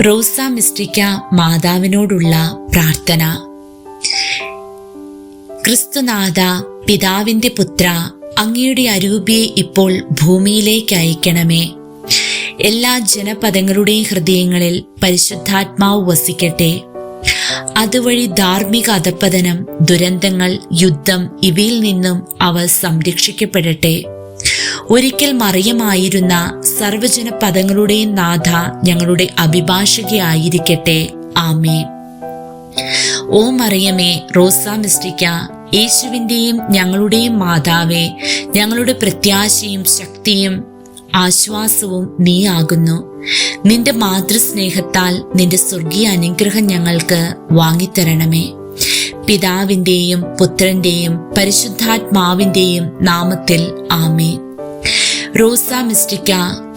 റോസ മിസ്റ്റിക്ക മാതാവിനോടുള്ള പ്രാർത്ഥന. ക്രിസ്തുനാഥ, പിതാവിന്റെ പുത്ര, അങ്ങയുടെ അരൂപിയെ ഇപ്പോൾ ഭൂമിയിലേക്ക് അയക്കണമേ. എല്ലാ ജനപദങ്ങളുടെയും ഹൃദയങ്ങളിൽ പരിശുദ്ധാത്മാവ് വസിക്കട്ടെ. അതുവഴി ധാർമ്മിക അധപ്പതനം, ദുരന്തങ്ങൾ, യുദ്ധം ഇവയിൽ നിന്നും അവർ സംരക്ഷിക്കപ്പെടട്ടെ. ഒരിക്കൽ മറിയമായിരുന്ന സർവജന പദങ്ങളുടെയും നാഥ ഞങ്ങളുടെ അഭിഭാഷകയായിരിക്കട്ടെ. ആമേൻ. ഓ മറിയമേ, റോസ മിസ്റ്റിക്ക, യേശുവിന്റെയും ഞങ്ങളുടെയും മാതാവേ, ഞങ്ങളുടെ പ്രത്യാശയും ശക്തിയും ആശ്വാസവും നീയാകുന്നു. നിന്റെ മാതൃസ്നേഹത്താൽ നിന്റെ സ്വർഗീയ അനുഗ്രഹം ഞങ്ങൾക്ക് വാങ്ങിത്തരണമേ. പിതാവിന്റെയും പുത്രന്റെയും പരിശുദ്ധാത്മാവിന്റെയും നാമത്തിൽ ആമേൻ. റോസ മിസ്റ്റിക്ക,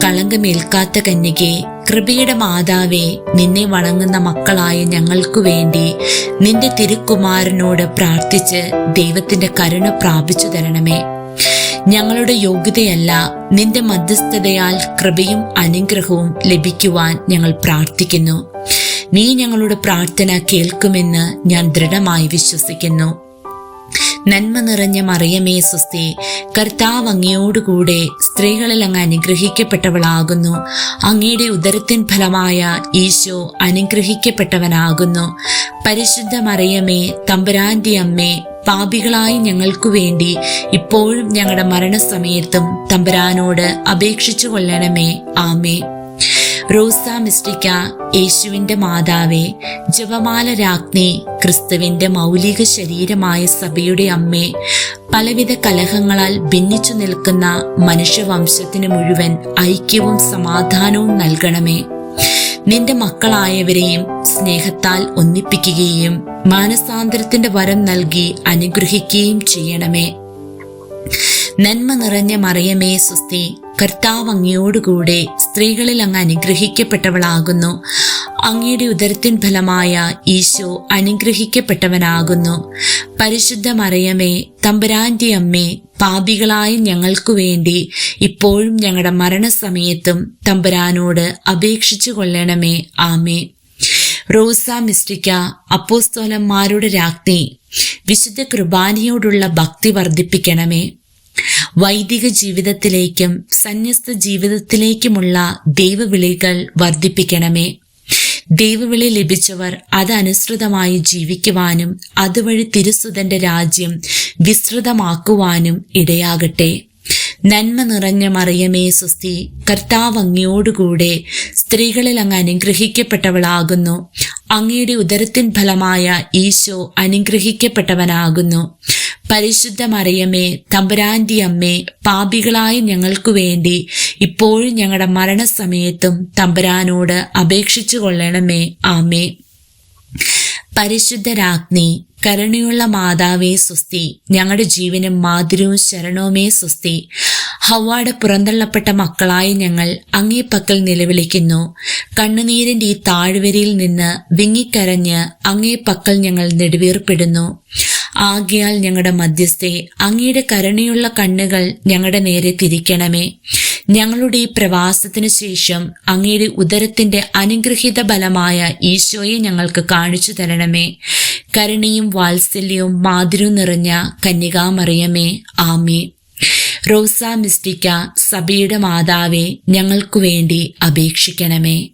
കളങ്കമേൽക്കാത്ത കന്യകേ, കൃപയുടെ മാതാവേ, നിന്നെ വണങ്ങുന്ന മക്കളായ ഞങ്ങൾക്കു വേണ്ടി നിന്റെ തിരുക്കുമാരനോട് പ്രാർത്ഥിച്ച് ദൈവത്തിന്റെ കരുണ പ്രാപിച്ചു തരണമേ. ഞങ്ങളുടെ യോഗ്യതയല്ല, നിന്റെ മധ്യസ്ഥതയാൽ കൃപയും അനുഗ്രഹവും ലഭിക്കുവാൻ ഞങ്ങൾ പ്രാർത്ഥിക്കുന്നു. നീ ഞങ്ങളുടെ പ്രാർത്ഥന കേൾക്കുമെന്ന് ഞാൻ ദൃഢമായി വിശ്വസിക്കുന്നു. നന്മ നിറഞ്ഞ മറിയമേ സ്വസ്തി, കർത്താവ് അങ്ങയോടുകൂടെ സ്ത്രീകളിൽ അങ്ങ് അനുഗ്രഹിക്കപ്പെട്ടവളാകുന്നു. അങ്ങയുടെ ഉദരത്തിൻ ഫലമായ ഈശോ അനുഗ്രഹിക്കപ്പെട്ടവനാകുന്നു. പരിശുദ്ധ മറിയമേ, തമ്പുരാന്റെ അമ്മേ, പാപികളായി ഞങ്ങൾക്കു വേണ്ടി ഇപ്പോഴും ഞങ്ങളുടെ മരണസമയത്തും തമ്പുരാനോട് അപേക്ഷിച്ചു കൊള്ളണമേ. ആമേ. റോസ മിസ്റ്റിക്ക, യേശുവിന്റെ മാതാവേ, ജപമാല രാജ്ഞി, ക്രിസ്തുവിന്റെ മൗലിക ശരീരമായ സഭയുടെ അമ്മേ, പലവിധ കലഹങ്ങളാൽ ഭിന്നിച്ചു നിൽക്കുന്ന മനുഷ്യവംശത്തിന് മുഴുവൻ ഐക്യവും സമാധാനവും നൽകണമേ. നിന്റെ മക്കളായവരെയും സ്നേഹത്താൽ ഒന്നിപ്പിക്കുകയും മാനസാന്തരത്തിന്റെ വരം നൽകി അനുഗ്രഹിക്കുകയും ചെയ്യണമേ. നന്മ നിറഞ്ഞ മറിയമേ സ്വസ്തി, കർത്താവ് അങ്ങയോടുകൂടെ സ്ത്രീകളിൽ അങ്ങ് അനുഗ്രഹിക്കപ്പെട്ടവളാകുന്നു. അങ്ങയുടെ ഉദരത്തിൻ ഫലമായ ഈശോ അനുഗ്രഹിക്കപ്പെട്ടവനാകുന്നു. പരിശുദ്ധ മറിയമേ, തമ്പുരാന്റെ അമ്മേ, പാപികളായ ഞങ്ങൾക്കു വേണ്ടി ഇപ്പോഴും ഞങ്ങളുടെ മരണസമയത്തും തമ്പുരാനോട് അപേക്ഷിച്ചു കൊള്ളണമേ. ആമേ. റോസ മിസ്റ്റിക്ക, അപ്പോസ്തലന്മാരുടെ രാജ്ഞി, വിശുദ്ധ കുർബാനയോടുള്ള ഭക്തി വർദ്ധിപ്പിക്കണമേ. വൈദിക ജീവിതത്തിലേക്കും സന്യസ്ത ജീവിതത്തിലേക്കുമുള്ള ദൈവവിളികൾ വർദ്ധിപ്പിക്കണമേ. ദൈവവിളി ലഭിച്ചവർ അതനുസൃതമായി ജീവിക്കുവാനും അതുവഴി തിരുസുതന്റെ രാജ്യം വിസ്തൃതമാക്കുവാനും ഇടയാകട്ടെ. നന്മ നിറഞ്ഞ മറിയമേ സ്വസ്തി, കർത്താവ് അങ്ങയോടുകൂടെ സ്ത്രീകളിൽ അങ്ങ് അനുഗ്രഹിക്കപ്പെട്ടവളാകുന്നു. അങ്ങയുടെ ഉദരത്തിൻ ഫലമായ ഈശോ അനുഗ്രഹിക്കപ്പെട്ടവനാകുന്നു. പരിശുദ്ധ മറിയമേ, തമ്പുരാന്റെ അമ്മേ, പാപികളായ ഞങ്ങൾക്കു വേണ്ടി ഇപ്പോഴും ഞങ്ങളുടെ മരണസമയത്തും തമ്പുരാനോട് അപേക്ഷിച്ചു കൊള്ളണമേ. ആമേ. പരിശുദ്ധ രാജ്ഞി, കരുണയുള്ള മാതാവേ സ്വസ്തി, ഞങ്ങളുടെ ജീവനും മാധുര്യവും ശരണവുമേ സ്വസ്തി. ഹവ്വാടെ പുറന്തള്ളപ്പെട്ട മക്കളായ ഞങ്ങൾ അങ്ങേ പക്കൽ നിലവിളിക്കുന്നു. കണ്ണുനീരിന്റെ ഈ താഴ്വരയിൽ നിന്ന് വിങ്ങിക്കരഞ്ഞ് അങ്ങേ പക്കൽ ഞങ്ങൾ നെടുവീർപ്പിടുന്നു. ആകയാൽ ഞങ്ങളുടെ മധ്യസ്ഥെ, അങ്ങയുടെ കരുണയുള്ള കണ്ണുകൾ ഞങ്ങളുടെ നേരെ തിരിക്കണമേ. ഞങ്ങളുടെ ഈ പ്രവാസത്തിനു ശേഷം അങ്ങയുടെ ഉദരത്തിന്റെ അനുഗ്രഹീത ബലമായ ഈശോയെ ഞങ്ങൾക്ക് കാണിച്ചു തരണമേ. കരുണയും വാത്സല്യവും മാധുര്യവും നിറഞ്ഞ കന്യകാമറിയമേ. ആമേ. റോസ മിസ്റ്റിക്ക, സഭയുടെ മാതാവേ, ഞങ്ങൾക്കു വേണ്ടി അപേക്ഷിക്കണമേ.